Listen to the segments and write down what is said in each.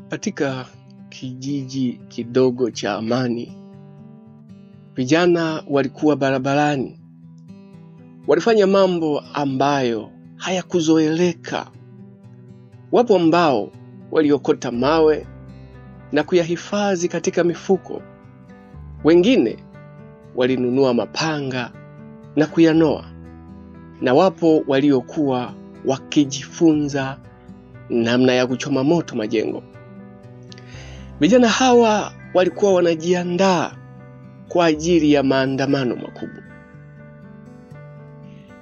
Katika kijiji kidogo cha Amani, vijana walikuwa barabarani. Walifanya mambo ambayo hayakuzoeleka. Wapo ambao waliokota mawe na kuyahifadhi katika mifuko. Wengine walinunua mapanga na kuyanoa. Na wapo waliokuwa wakijifunza namna ya kuchoma moto majengo. Vijana hawa walikuwa wanajiandaa kwa ajili ya maandamano makubwa.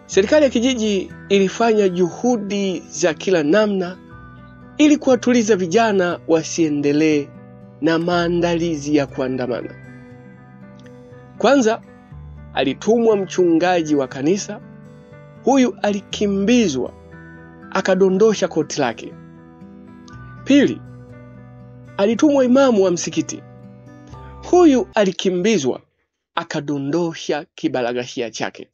Serikali ya kijiji ilifanya juhudi za kila namna ili kuwatuliza vijana wasiendelee na maandalizi ya kuandamana. Kwanza, alitumwa mchungaji wa kanisa. Huyu alikimbizwa, akadondosha koti lake. Pili, alitumwa imamu wa msikiti. Huyu alikimbizwa, akadondosha kibalagashia chake.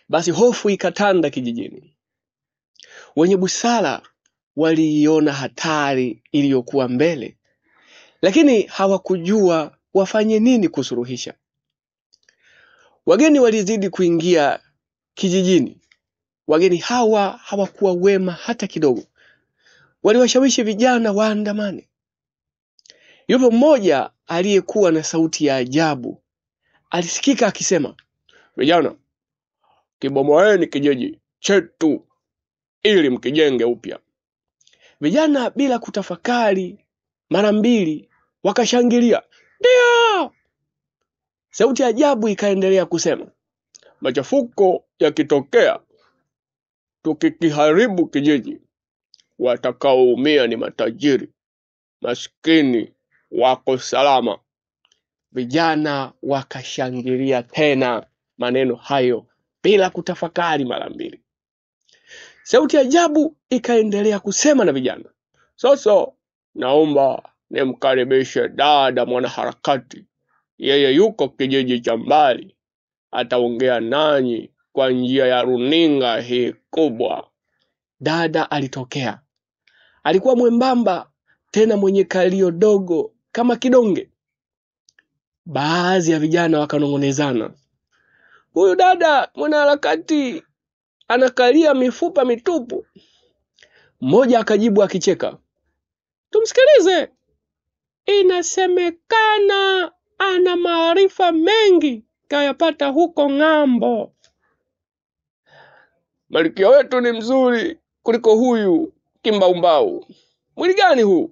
Basi hofu ikatanda kijijini. Wenye busara waliiona hatari iliyokuwa mbele, lakini hawakujua wafanye nini kusuluhisha. Wageni walizidi kuingia kijijini. Wageni hawa hawakuwa wema hata kidogo. Waliwashawishi vijana waandamane. Yupo mmoja aliyekuwa na sauti ya ajabu. Alisikika akisema, "Vijana, kibomoeni kijiji chetu ili mkijenge upya." Vijana bila kutafakari mara mbili wakashangilia, "Ndio!" Sauti ya ajabu ikaendelea kusema, "Machafuko yakitokea, tukikiharibu kijiji, watakaoumia ni matajiri, maskini wako salama." Vijana wakashangilia tena maneno hayo bila kutafakari mara mbili. Sauti ya ajabu ikaendelea kusema na vijana, "Sasa naomba nimkaribishe dada mwanaharakati. Yeye yuko kijiji cha mbali. Ataongea nanyi kwa njia ya runinga hii kubwa." Dada alitokea. Alikuwa mwembamba, tena mwenye kalio dogo kama kidonge. Baadhi ya vijana wakanongonezana, "Huyu dada mwanaharakati anakalia mifupa mitupu." Mmoja akajibu akicheka, "Tumsikilize. Inasemekana ana maarifa mengi kayapata huko ng'ambo." "Malkia wetu ni mzuri kuliko huyu kimbaumbau. Mwili gani huu?"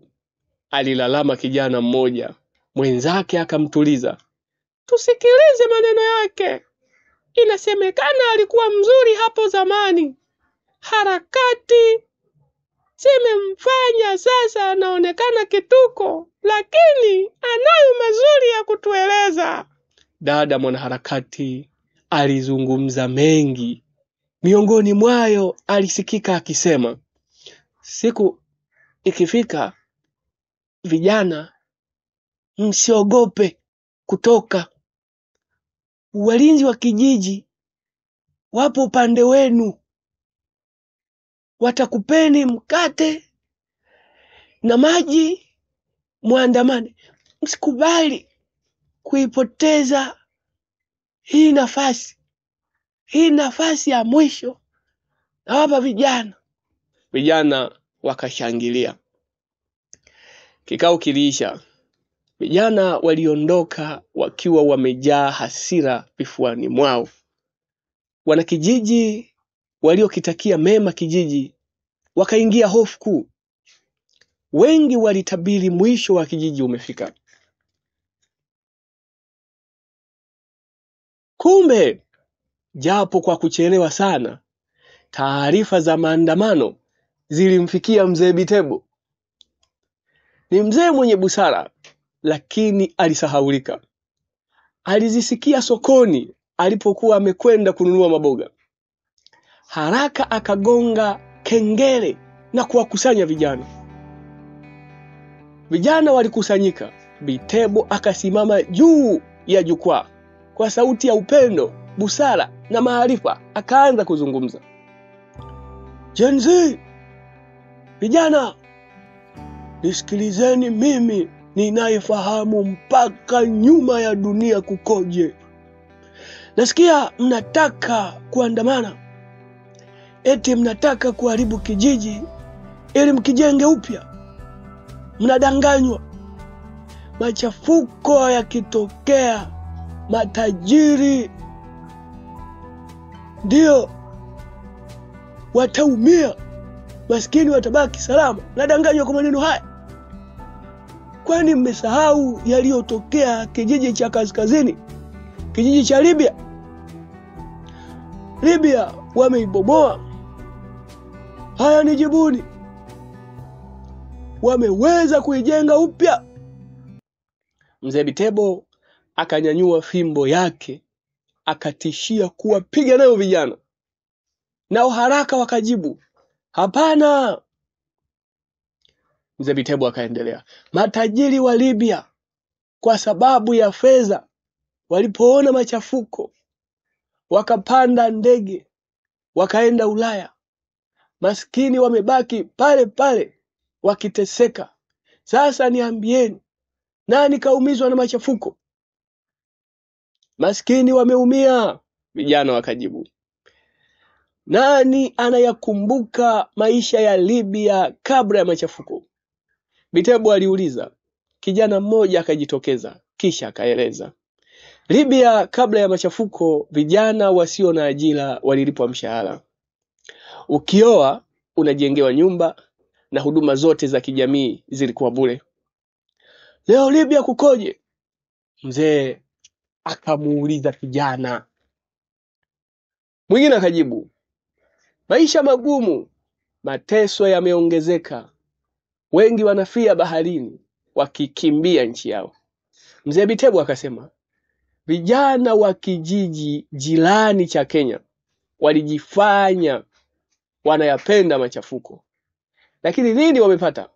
alilalama kijana mmoja. Mwenzake akamtuliza, "Tusikilize maneno yake. Inasemekana alikuwa mzuri hapo zamani. Harakati zimemfanya sasa anaonekana kituko, lakini anayo mazuri ya kutueleza." Dada mwanaharakati alizungumza mengi. Miongoni mwayo alisikika akisema, "Siku ikifika, vijana msiogope kutoka. Walinzi wa kijiji wapo upande wenu. Watakupeni mkate na maji, muandamane. Msikubali kuipoteza hii nafasi. Hii nafasi ya mwisho nawapa vijana." Vijana wakashangilia. Kikao kiliisha. Vijana waliondoka wakiwa wamejaa hasira vifuani mwao. Wanakijiji waliokitakia mema kijiji wakaingia hofu kuu. Wengi walitabiri mwisho wa kijiji umefika. Kumbe, japo kwa kuchelewa sana, taarifa za maandamano zilimfikia mzee Bitebo. Ni mzee mwenye busara, lakini alisahaulika. Alizisikia sokoni alipokuwa amekwenda kununua maboga. Haraka akagonga kengele na kuwakusanya vijana. Vijana walikusanyika. Bitebo akasimama juu ya jukwaa. Kwa sauti ya upendo, busara na maarifa akaanza kuzungumza. "Gen Z, vijana, nisikilizeni mimi ninayefahamu mpaka nyuma ya dunia kukoje. Nasikia mnataka kuandamana, eti mnataka kuharibu kijiji ili mkijenge upya. Mnadanganywa. Machafuko yakitokea, matajiri ndio wataumia, maskini watabaki salama. Mnadanganywa kwa maneno haya. Kwani mmesahau yaliyotokea kijiji cha kaskazini, kijiji cha Libya? Libya wameibomoa. Haya, nijibuni. Wameweza kuijenga upya. Mzee Bitebo akanyanyua fimbo yake, akatishia kuwapiga nayo vijana. Nao haraka wakajibu, hapana. Mzee Bitebo akaendelea, matajiri wa Libya kwa sababu ya fedha walipoona machafuko wakapanda ndege wakaenda Ulaya. Maskini wamebaki pale pale wakiteseka. Sasa niambieni, nani kaumizwa na machafuko? Maskini wameumia. Vijana wakajibu. Nani anayakumbuka maisha ya Libya kabla ya machafuko? Bitebo aliuliza. Kijana mmoja akajitokeza, kisha akaeleza. Libya kabla ya machafuko, vijana wasio na ajira walilipwa mshahara. Ukioa unajengewa nyumba na huduma zote za kijamii zilikuwa bure. Leo Libya kukoje? Mzee akamuuliza kijana. Mwingine akajibu, maisha magumu, mateso yameongezeka. Wengi wanafia baharini wakikimbia nchi yao. Mzee Bitebo akasema, vijana wa kijiji jirani cha Kenya walijifanya wanayapenda machafuko. Lakini nini wamepata?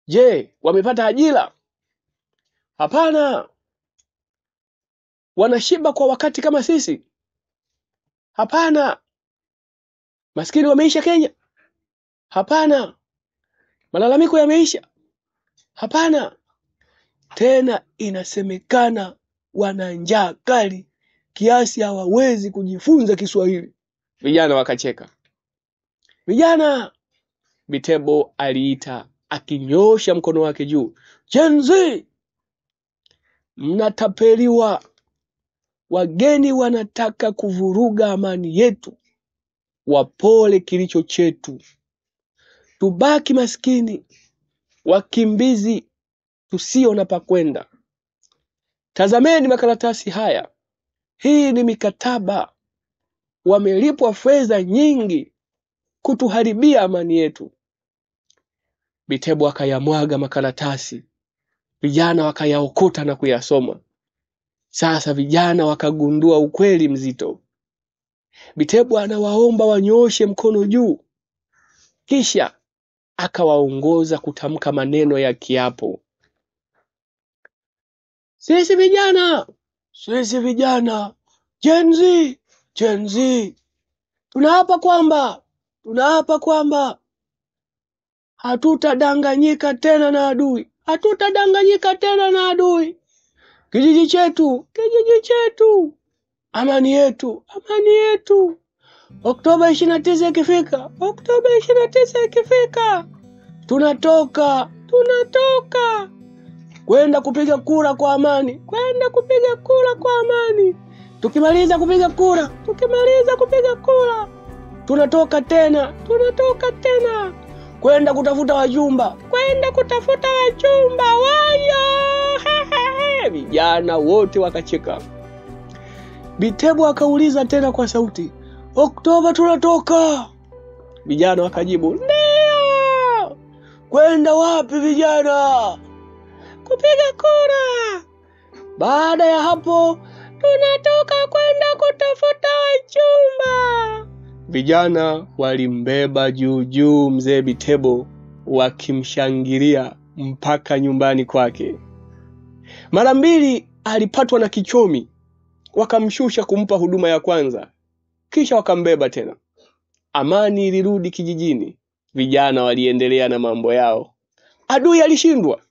Je, wamepata ajira? Hapana. Wanashiba kwa wakati kama sisi? Hapana. Maskini wameisha Kenya? Hapana. Malalamiko yameisha? Hapana. Tena inasemekana wana njaa kali kiasi hawawezi kujifunza Kiswahili. Vijana wakacheka. Vijana, Bitebo aliita akinyosha mkono wake juu. Gen Z, mnatapeliwa. Wageni wanataka kuvuruga amani yetu. Wapole kilicho chetu. Tubaki maskini, wakimbizi, tusio na pakwenda. Tazameni makaratasi haya. Hii ni mikataba. Wamelipwa fedha nyingi kutuharibia amani yetu. Bitebo akayamwaga makaratasi. Vijana wakayaokota na kuyasoma. Sasa vijana wakagundua ukweli mzito. Bitebo anawaomba wanyooshe mkono juu. Kisha akawaongoza kutamka maneno ya kiapo. Sisi vijana, Gen Z, tunaapa kwamba hatutadanganyika tena na adui. Kijiji chetu, amani yetu. Oktoba 29 ikifika, tunatoka kwenda kupiga kura kwa amani. Tukimaliza kupiga kura, tunatoka tena kwenda kutafuta wajumba. Wayo! Vijana wote wakacheka. Bitebo akauliza tena kwa sauti, Oktoba tunatoka? Vijana wakajibu, ndio. Kwenda wapi vijana? Kupiga kura. Baada ya hapo tunatoka kwenda kutafuta wajumba. Vijana walimbeba juu mzee Bitebo wakimshangilia mpaka nyumbani kwake. Mara mbili alipatwa na kichomi, wakamshusha kumpa huduma ya kwanza, kisha wakambeba tena. Amani ilirudi kijijini. Vijana waliendelea na mambo yao. Adui alishindwa.